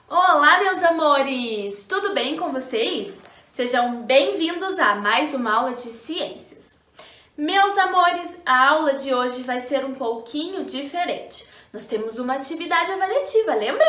Olá, meus amores! Tudo bem com vocês? Sejam bem-vindos a mais uma aula de ciências. Meus amores, a aula de hoje vai ser um pouquinho diferente. Nós temos uma atividade avaliativa, lembra?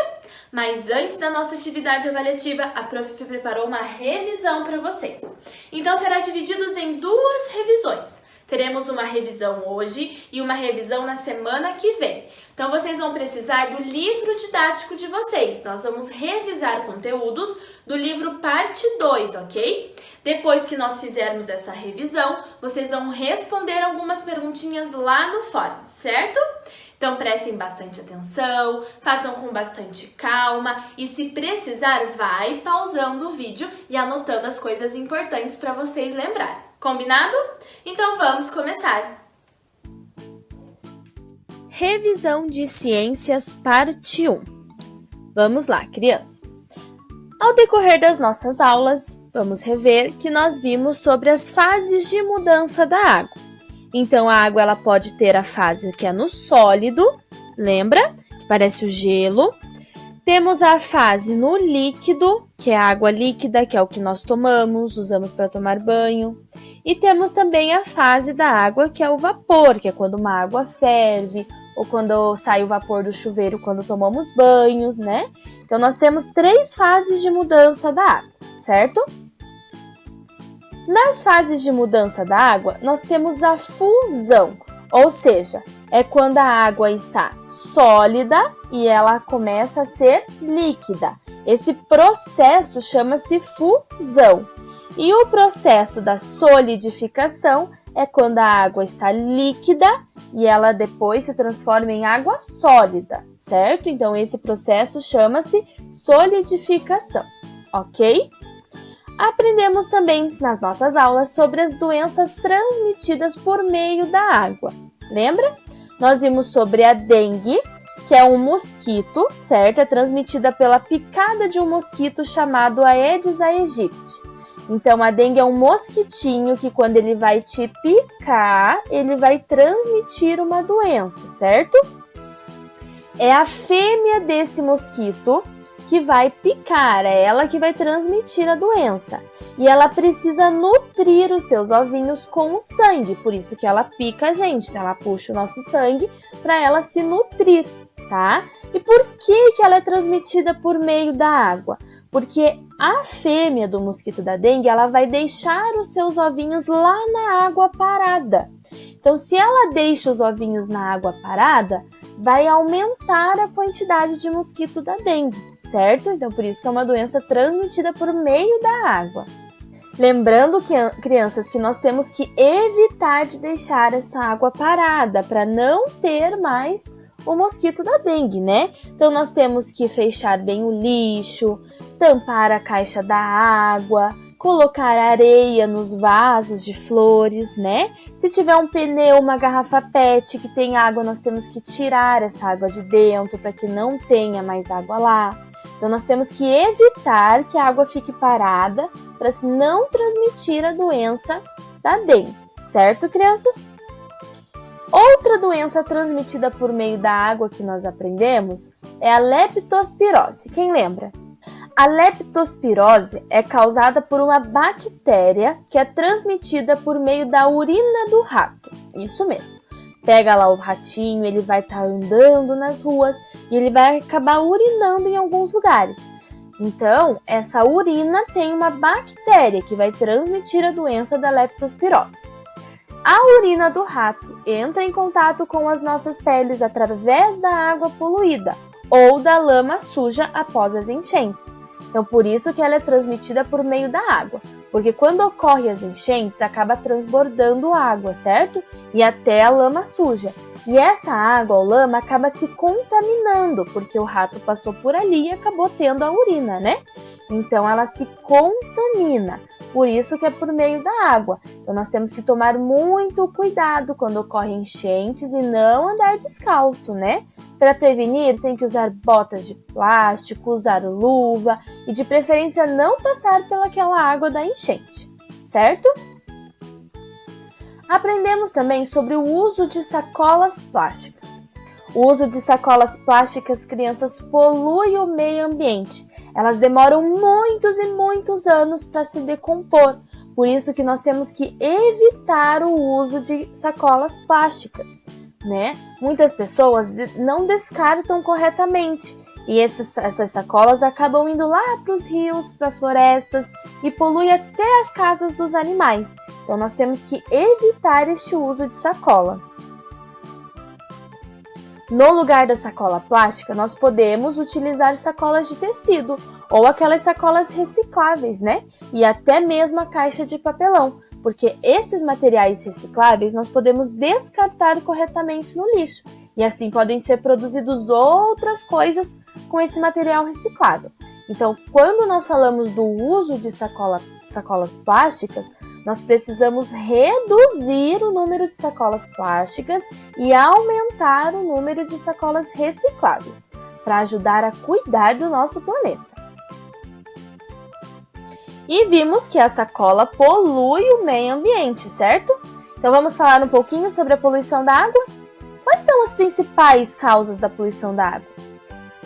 Mas antes da nossa atividade avaliativa, a prof preparou uma revisão para vocês. Então, será dividido em duas revisões. Teremos uma revisão hoje e uma revisão na semana que vem. Então, vocês vão precisar do livro didático de vocês. Nós vamos revisar conteúdos do livro parte 2, ok? Depois que nós fizermos essa revisão, vocês vão responder algumas perguntinhas lá no fórum, certo? Então, prestem bastante atenção, façam com bastante calma e, se precisar, vai pausando o vídeo e anotando as coisas importantes para vocês lembrarem. Combinado? Então, vamos começar! Revisão de Ciências, parte 1. Vamos lá, crianças! Ao decorrer das nossas aulas, vamos rever que nós vimos sobre as fases de mudança da água. Então, a água ela pode ter a fase que é no sólido, lembra? Que parece o gelo. Temos a fase no líquido, que é a água líquida, que é o que nós tomamos, usamos para tomar banho. E temos também a fase da água, que é o vapor, que é quando uma água ferve, ou quando sai o vapor do chuveiro quando tomamos banhos, né? Então, nós temos 3 fases de mudança da água, certo? Nas fases de mudança da água, nós temos a fusão, ou seja, é quando a água está sólida e ela começa a ser líquida. Esse processo chama-se fusão. E o processo da solidificação é quando a água está líquida e ela depois se transforma em água sólida, certo? Então, esse processo chama-se solidificação, ok? Aprendemos também nas nossas aulas sobre as doenças transmitidas por meio da água. Lembra? Nós vimos sobre a dengue, que é um mosquito, certo? É transmitida pela picada de um mosquito chamado Aedes aegypti. Então, a dengue é um mosquitinho que, quando ele vai te picar, ele vai transmitir uma doença, certo? É a fêmea desse mosquito que vai picar, é ela que vai transmitir a doença. E ela precisa nutrir os seus ovinhos com o sangue, por isso que ela pica a gente, então ela puxa o nosso sangue para ela se nutrir, tá? E por que ela é transmitida por meio da água? Porque a fêmea do mosquito da dengue, ela vai deixar os seus ovinhos lá na água parada. Então, se ela deixa os ovinhos na água parada, vai aumentar a quantidade de mosquito da dengue, certo? Então, por isso que é uma doença transmitida por meio da água. Lembrando, crianças, que nós temos que evitar de deixar essa água parada para não ter mais o mosquito da dengue, né? Então, nós temos que fechar bem o lixo, tampar a caixa da água, colocar areia nos vasos de flores, né? Se tiver um pneu, uma garrafa PET que tem água, nós temos que tirar essa água de dentro para que não tenha mais água lá. Então, nós temos que evitar que a água fique parada para não transmitir a doença da dengue, certo, crianças? Outra doença transmitida por meio da água que nós aprendemos é a leptospirose. Quem lembra? A leptospirose é causada por uma bactéria que é transmitida por meio da urina do rato. Isso mesmo. Pega lá o ratinho, ele vai estar andando nas ruas e ele vai acabar urinando em alguns lugares. Então, essa urina tem uma bactéria que vai transmitir a doença da leptospirose. A urina do rato entra em contato com as nossas peles através da água poluída ou da lama suja após as enchentes. Então, por isso que ela é transmitida por meio da água, porque quando ocorrem as enchentes, acaba transbordando água, certo? E até a lama suja. E essa água ou lama acaba se contaminando, porque o rato passou por ali e acabou tendo a urina, né? Então, ela se contamina. Por isso que é por meio da água. Então, nós temos que tomar muito cuidado quando ocorrem enchentes e não andar descalço, né? Para prevenir, tem que usar botas de plástico, usar luva e, de preferência, não passar pelaquela água da enchente, certo? Aprendemos também sobre o uso de sacolas plásticas. O uso de sacolas plásticas, crianças, polui o meio ambiente. Elas demoram muitos e muitos anos para se decompor. Por isso que nós temos que evitar o uso de sacolas plásticas, né? Muitas pessoas não descartam corretamente e essas sacolas acabam indo lá para os rios, para florestas e poluem até as casas dos animais. Então nós temos que evitar este uso de sacola. No lugar da sacola plástica, nós podemos utilizar sacolas de tecido ou aquelas sacolas recicláveis, né? E até mesmo a caixa de papelão, porque esses materiais recicláveis nós podemos descartar corretamente no lixo e assim podem ser produzidos outras coisas com esse material reciclável. Então, quando nós falamos do uso de sacolas plásticas, nós precisamos reduzir o número de sacolas plásticas e aumentar o número de sacolas recicláveis, para ajudar a cuidar do nosso planeta. E vimos que a sacola polui o meio ambiente, certo? Então vamos falar um pouquinho sobre a poluição da água? Quais são as principais causas da poluição da água?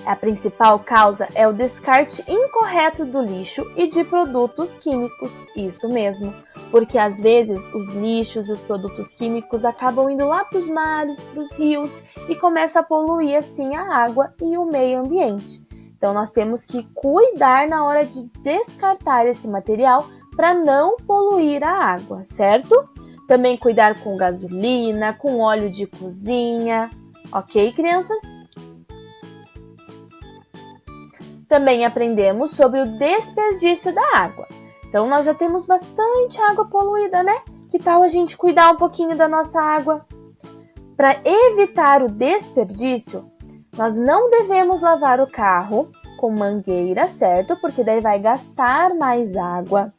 A principal causa é o descarte incorreto do lixo e de produtos químicos, isso mesmo, porque às vezes os lixos e os produtos químicos acabam indo lá para os mares, para os rios e começa a poluir assim a água e o meio ambiente. Então nós temos que cuidar na hora de descartar esse material para não poluir a água, certo? Também cuidar com gasolina, com óleo de cozinha, ok, crianças? Também aprendemos sobre o desperdício da água. Então, nós já temos bastante água poluída, né? Que tal a gente cuidar um pouquinho da nossa água? Para evitar o desperdício, nós não devemos lavar o carro com mangueira, certo? Porque daí vai gastar mais água.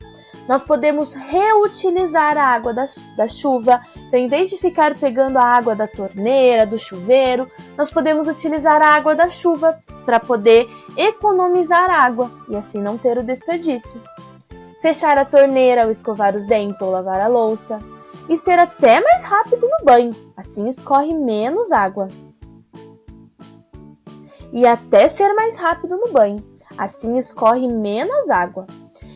Nós podemos reutilizar a água da chuva. Então, em vez de ficar pegando a água da torneira, do chuveiro, nós podemos utilizar a água da chuva para poder economizar água e assim não ter o desperdício. Fechar a torneira ao escovar os dentes ou lavar a louça. E ser até mais rápido no banho, assim escorre menos água. E até ser mais rápido no banho, assim escorre menos água.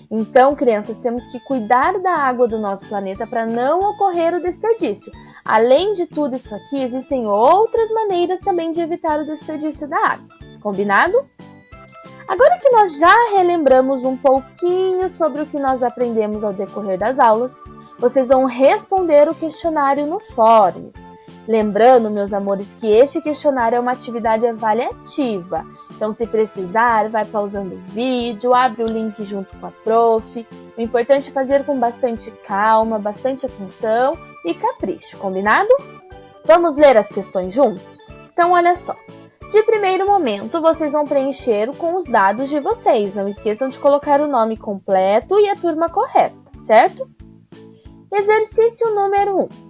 Então, crianças, temos que cuidar da água do nosso planeta para não ocorrer o desperdício. Além de tudo isso aqui, existem outras maneiras também de evitar o desperdício da água. Combinado? Agora que nós já relembramos um pouquinho sobre o que nós aprendemos ao decorrer das aulas, vocês vão responder o questionário no Forms. Lembrando, meus amores, que este questionário é uma atividade avaliativa. Então, se precisar, vai pausando o vídeo, abre o link junto com a prof. O importante é fazer com bastante calma, bastante atenção e capricho, combinado? Vamos ler as questões juntos? Então, olha só. De primeiro momento, vocês vão preencher com os dados de vocês. Não esqueçam de colocar o nome completo e a turma correta, certo? Exercício número 1.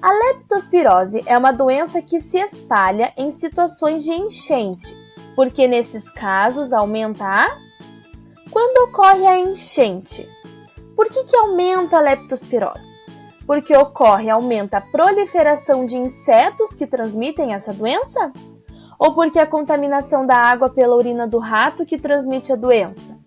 A leptospirose é uma doença que se espalha em situações de enchente, porque nesses casos aumenta a... Quando ocorre a enchente? Por que aumenta a leptospirose? Porque aumenta a proliferação de insetos que transmitem essa doença? Ou porque a contaminação da água pela urina do rato que transmite a doença?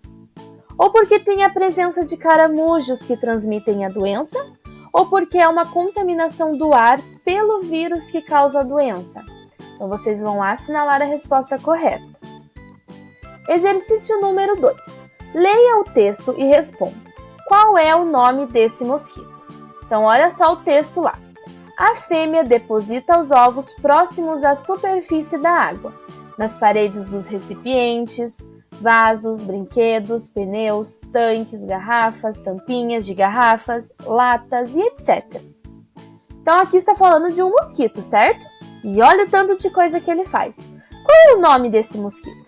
Ou porque tem a presença de caramujos que transmitem a doença? Ou porque é uma contaminação do ar pelo vírus que causa a doença? Então, vocês vão assinalar a resposta correta. Exercício número 2. Leia o texto e responda. Qual é o nome desse mosquito? Então, olha só o texto lá. A fêmea deposita os ovos próximos à superfície da água, nas paredes dos recipientes, vasos, brinquedos, pneus, tanques, garrafas, tampinhas de garrafas, latas e etc. Então, aqui está falando de um mosquito, certo? E olha o tanto de coisa que ele faz. Qual é o nome desse mosquito?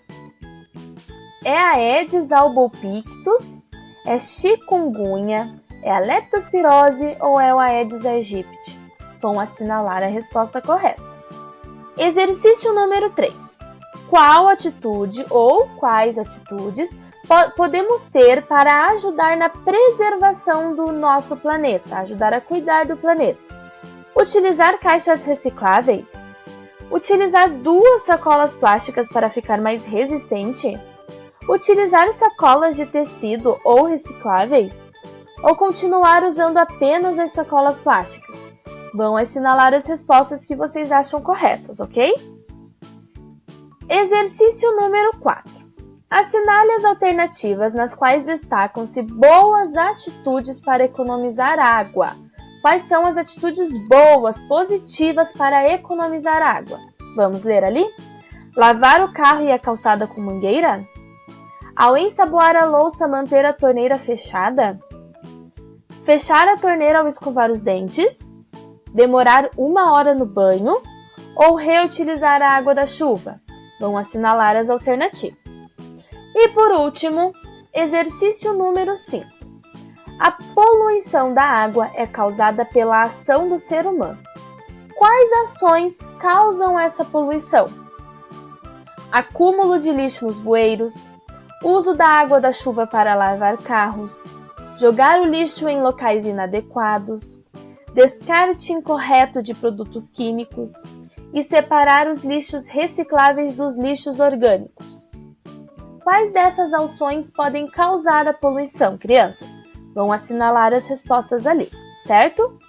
É a Aedes albopictus? É chikungunya? É a leptospirose ou é o Aedes aegypti? Vão assinalar a resposta correta. Exercício número 3. Qual atitude ou quais atitudes podemos ter para ajudar na preservação do nosso planeta, ajudar a cuidar do planeta? Utilizar caixas recicláveis? Utilizar 2 sacolas plásticas para ficar mais resistente? Utilizar sacolas de tecido ou recicláveis? Ou continuar usando apenas as sacolas plásticas? Vão assinalar as respostas que vocês acham corretas, ok? Exercício número 4. Assinale as alternativas nas quais destacam-se boas atitudes para economizar água. Quais são as atitudes boas, positivas para economizar água? Vamos ler ali? Lavar o carro e a calçada com mangueira? Ao ensaboar a louça, manter a torneira fechada? Fechar a torneira ao escovar os dentes? Demorar 1 hora no banho? Ou reutilizar a água da chuva? Vão assinalar as alternativas. E por último, exercício número 5. A poluição da água é causada pela ação do ser humano. Quais ações causam essa poluição? Acúmulo de lixo nos bueiros, uso da água da chuva para lavar carros, jogar o lixo em locais inadequados, descarte incorreto de produtos químicos e separar os lixos recicláveis dos lixos orgânicos. Quais dessas ações podem causar a poluição, crianças? Vão assinalar as respostas ali, certo?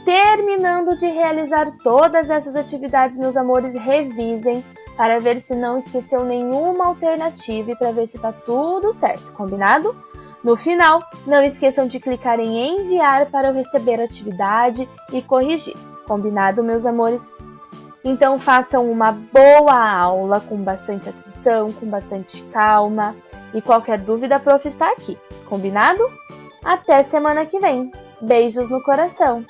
Terminando de realizar todas essas atividades, meus amores, revisem para ver se não esqueceu nenhuma alternativa e para ver se está tudo certo, combinado? No final, não esqueçam de clicar em enviar para eu receber a atividade e corrigir, combinado, meus amores? Então façam uma boa aula com bastante atenção, com bastante calma e qualquer dúvida, a prof está aqui, combinado? Até semana que vem. Beijos no coração!